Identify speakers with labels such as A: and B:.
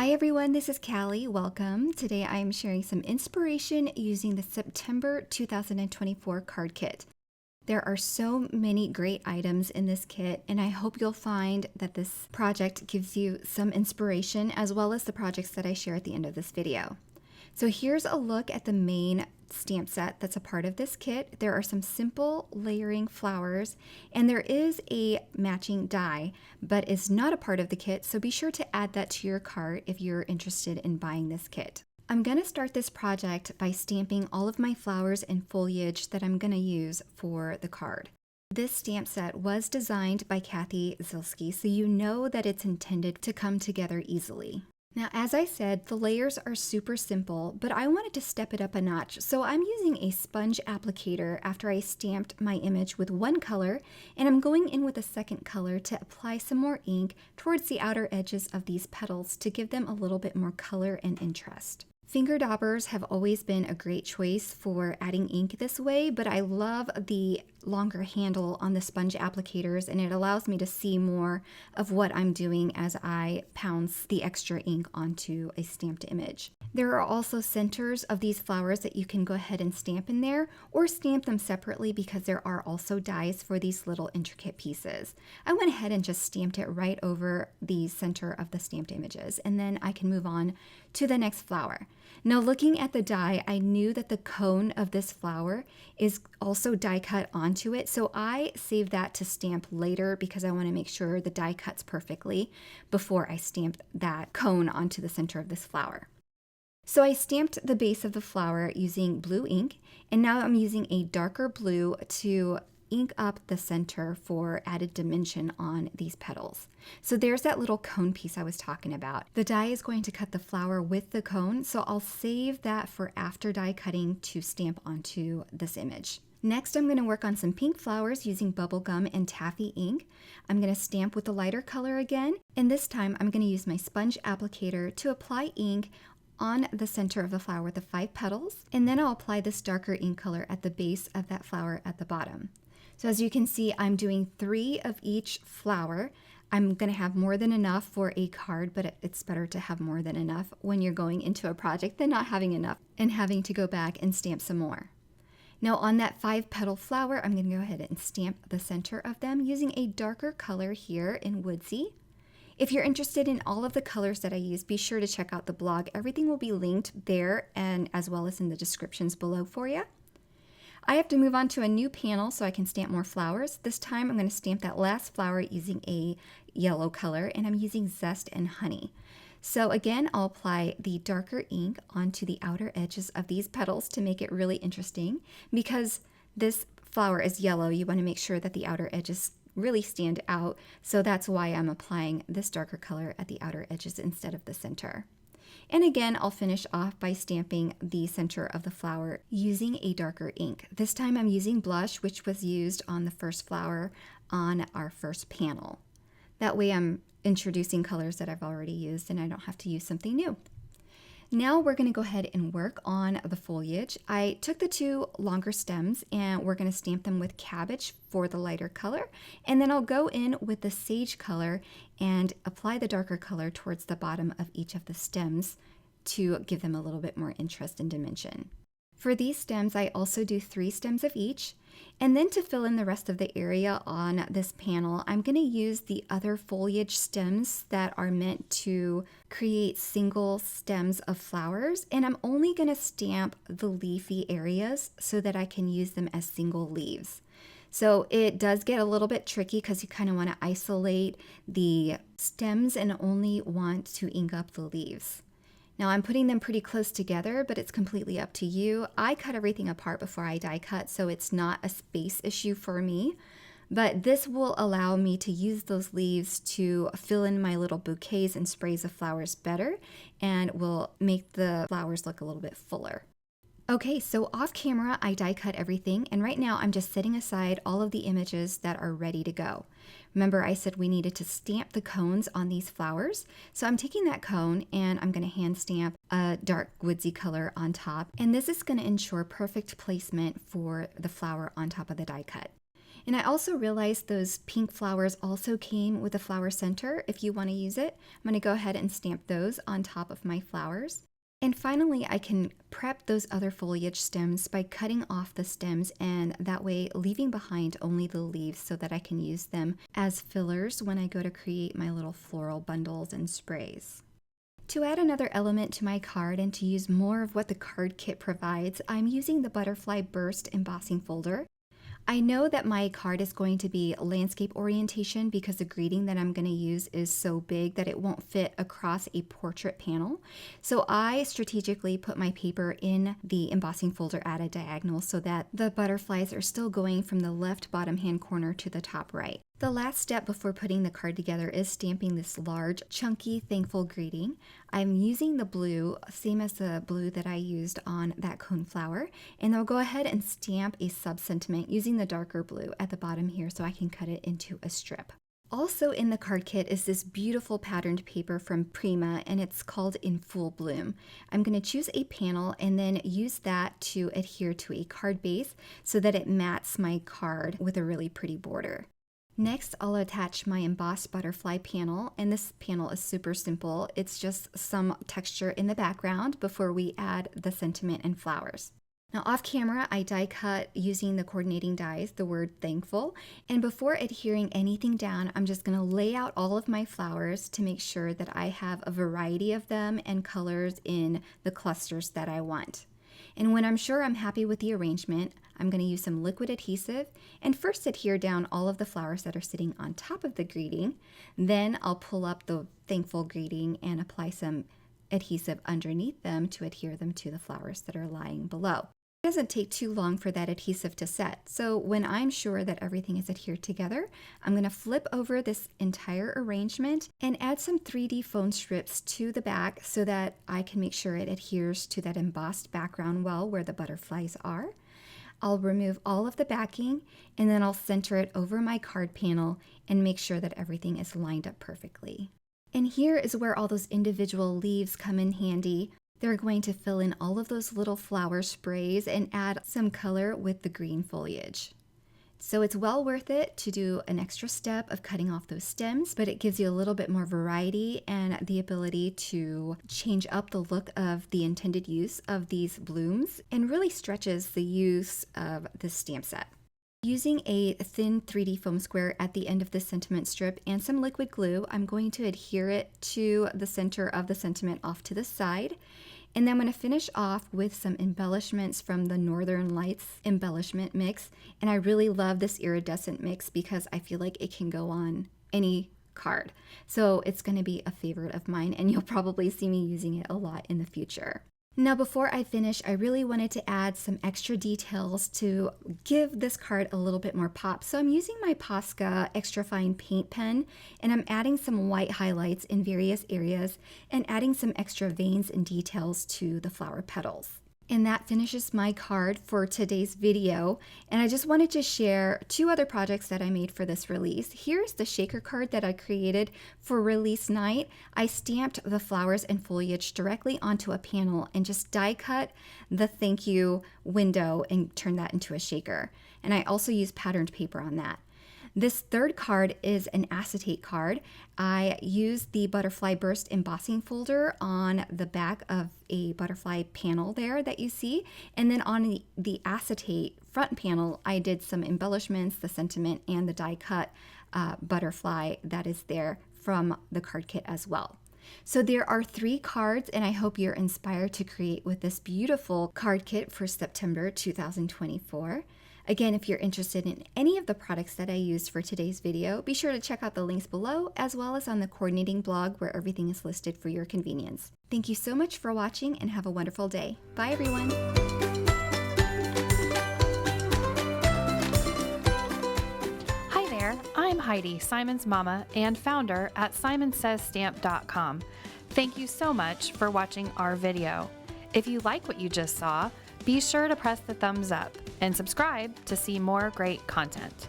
A: Hi everyone, this is Callie. Welcome. Today I am sharing some inspiration using the September 2024 card kit. There are so many great items in this kit, and I hope you'll find that this project gives you some inspiration as well as the projects that I share at the end of this video. So here's a look at the main stamp set that's a part of this kit. There are some simple layering flowers, and there is a matching die, but it's not a part of the kit, so be sure to add that to your cart if you're interested in buying this kit. I'm going to start this project by stamping all of my flowers and foliage that I'm going to use for the card. This stamp set was designed by Kathy Zilski, so you know that it's intended to come together easily. Now, as I said, the layers are super simple, but I wanted to step it up a notch, so I'm using a sponge applicator after I stamped my image with one color, and I'm going in with a second color to apply some more ink towards the outer edges of these petals to give them a little bit more color and interest. Finger daubers have always been a great choice for adding ink this way, but I love the longer handle on the sponge applicators, and it allows me to see more of what I'm doing as I pounce the extra ink onto a stamped image. There are also centers of these flowers that you can go ahead and stamp in there, or stamp them separately because there are also dies for these little intricate pieces. I went ahead and just stamped it right over the center of the stamped images, and then I can move on to the next flower. Now, looking at the die, I knew that the cone of this flower is also die cut onto it, so I saved that to stamp later because I want to make sure the die cuts perfectly before I stamp that cone onto the center of this flower. So I stamped the base of the flower using blue ink, and now I'm using a darker blue to ink up the center for added dimension on these petals. So there's that little cone piece I was talking about. The die is going to cut the flower with the cone, so I'll save that for after die cutting to stamp onto this image. Next, I'm going to work on some pink flowers using bubblegum and taffy ink. I'm going to stamp with the lighter color again, and this time I'm going to use my sponge applicator to apply ink on the center of the flower with the 5 petals, and then I'll apply this darker ink color at the base of that flower at the bottom. So as you can see, I'm doing 3 of each flower. I'm going to have more than enough for a card, but it's better to have more than enough when you're going into a project than not having enough and having to go back and stamp some more. Now on that 5 petal flower, I'm going to go ahead and stamp the center of them using a darker color here in Woodsy. If you're interested in all of the colors that I use, be sure to check out the blog. Everything will be linked there and as well as in the descriptions below for you. I have to move on to a new panel so I can stamp more flowers. This time I'm going to stamp that last flower using a yellow color, and I'm using Zest and Honey. So again, I'll apply the darker ink onto the outer edges of these petals to make it really interesting. Because this flower is yellow, you want to make sure that the outer edges really stand out, so that's why I'm applying this darker color at the outer edges instead of the center. And again, I'll finish off by stamping the center of the flower using a darker ink. This time I'm using blush, which was used on the first flower on our first panel. That way I'm introducing colors that I've already used and I don't have to use something new. Now we're going to go ahead and work on the foliage. I took the 2 longer stems and we're going to stamp them with cabbage for the lighter color, and then I'll go in with the sage color and apply the darker color towards the bottom of each of the stems to give them a little bit more interest and dimension. For these stems, I also do 3 stems of each, and then to fill in the rest of the area on this panel, I'm going to use the other foliage stems that are meant to create single stems of flowers, and I'm only going to stamp the leafy areas so that I can use them as single leaves. So it does get a little bit tricky because you kind of want to isolate the stems and only want to ink up the leaves. Now I'm putting them pretty close together, but it's completely up to you. I cut everything apart before I die cut, so it's not a space issue for me. But this will allow me to use those leaves to fill in my little bouquets and sprays of flowers better, and will make the flowers look a little bit fuller. Okay, so off camera, I die cut everything, and right now I'm just setting aside all of the images that are ready to go. Remember, I said we needed to stamp the cones on these flowers, so I'm taking that cone and I'm going to hand stamp a dark woodsy color on top, and this is going to ensure perfect placement for the flower on top of the die cut. And I also realized those pink flowers also came with a flower center if you want to use it. I'm going to go ahead and stamp those on top of my flowers. And finally, I can prep those other foliage stems by cutting off the stems and that way leaving behind only the leaves so that I can use them as fillers when I go to create my little floral bundles and sprays. To add another element to my card and to use more of what the card kit provides, I'm using the Butterfly Burst embossing folder. I know that my card is going to be landscape orientation because the greeting that I'm going to use is so big that it won't fit across a portrait panel. So I strategically put my paper in the embossing folder at a diagonal so that the butterflies are still going from the left bottom hand corner to the top right. The last step before putting the card together is stamping this large, chunky, thankful greeting. I'm using the blue, same as the blue that I used on that coneflower, and I'll go ahead and stamp a sub-sentiment using the darker blue at the bottom here so I can cut it into a strip. Also in the card kit is this beautiful patterned paper from Prima, and it's called In Full Bloom. I'm going to choose a panel and then use that to adhere to a card base so that it mats my card with a really pretty border. Next, I'll attach my embossed butterfly panel, and this panel is super simple. It's just some texture in the background before we add the sentiment and flowers. Now off camera, I die cut using the coordinating dies, the word thankful, and before adhering anything down, I'm just going to lay out all of my flowers to make sure that I have a variety of them and colors in the clusters that I want. And when I'm sure I'm happy with the arrangement, I'm going to use some liquid adhesive and first adhere down all of the flowers that are sitting on top of the greeting. Then I'll pull up the thankful greeting and apply some adhesive underneath them to adhere them to the flowers that are lying below. It doesn't take too long for that adhesive to set, so when I'm sure that everything is adhered together, I'm going to flip over this entire arrangement and add some 3D foam strips to the back so that I can make sure it adheres to that embossed background well where the butterflies are. I'll remove all of the backing and then I'll center it over my card panel and make sure that everything is lined up perfectly. And here is where all those individual leaves come in handy. They're going to fill in all of those little flower sprays and add some color with the green foliage. So it's well worth it to do an extra step of cutting off those stems, but it gives you a little bit more variety and the ability to change up the look of the intended use of these blooms and really stretches the use of this stamp set. Using a thin 3D foam square at the end of the sentiment strip and some liquid glue, I'm going to adhere it to the center of the sentiment off to the side. And then I'm going to finish off with some embellishments from the Northern Lights embellishment mix. And I really love this iridescent mix because I feel like it can go on any card. So it's going to be a favorite of mine and you'll probably see me using it a lot in the future. Now before I finish, I really wanted to add some extra details to give this card a little bit more pop. So I'm using my Posca extra fine paint pen and I'm adding some white highlights in various areas and adding some extra veins and details to the flower petals. And that finishes my card for today's video. And I just wanted to share two other projects that I made for this release. Here's the shaker card that I created for release night. I stamped the flowers and foliage directly onto a panel and just die cut the thank you window and turned that into a shaker. And I also used patterned paper on that. This third card is an acetate card. I used the Butterfly Burst embossing folder on the back of a butterfly panel there that you see. And then on the acetate front panel, I did some embellishments, the sentiment, and the die cut butterfly that is there from the card kit as well. So there are 3 cards, and I hope you're inspired to create with this beautiful card kit for September 2024. Again, if you're interested in any of the products that I used for today's video, be sure to check out the links below, as well as on the coordinating blog where everything is listed for your convenience. Thank you so much for watching and have a wonderful day. Bye everyone!
B: Hi there, I'm Heidi, Simon's mama and founder at simonsaysstamp.com. Thank you so much for watching our video. If you like what you just saw, be sure to press the thumbs up and subscribe to see more great content.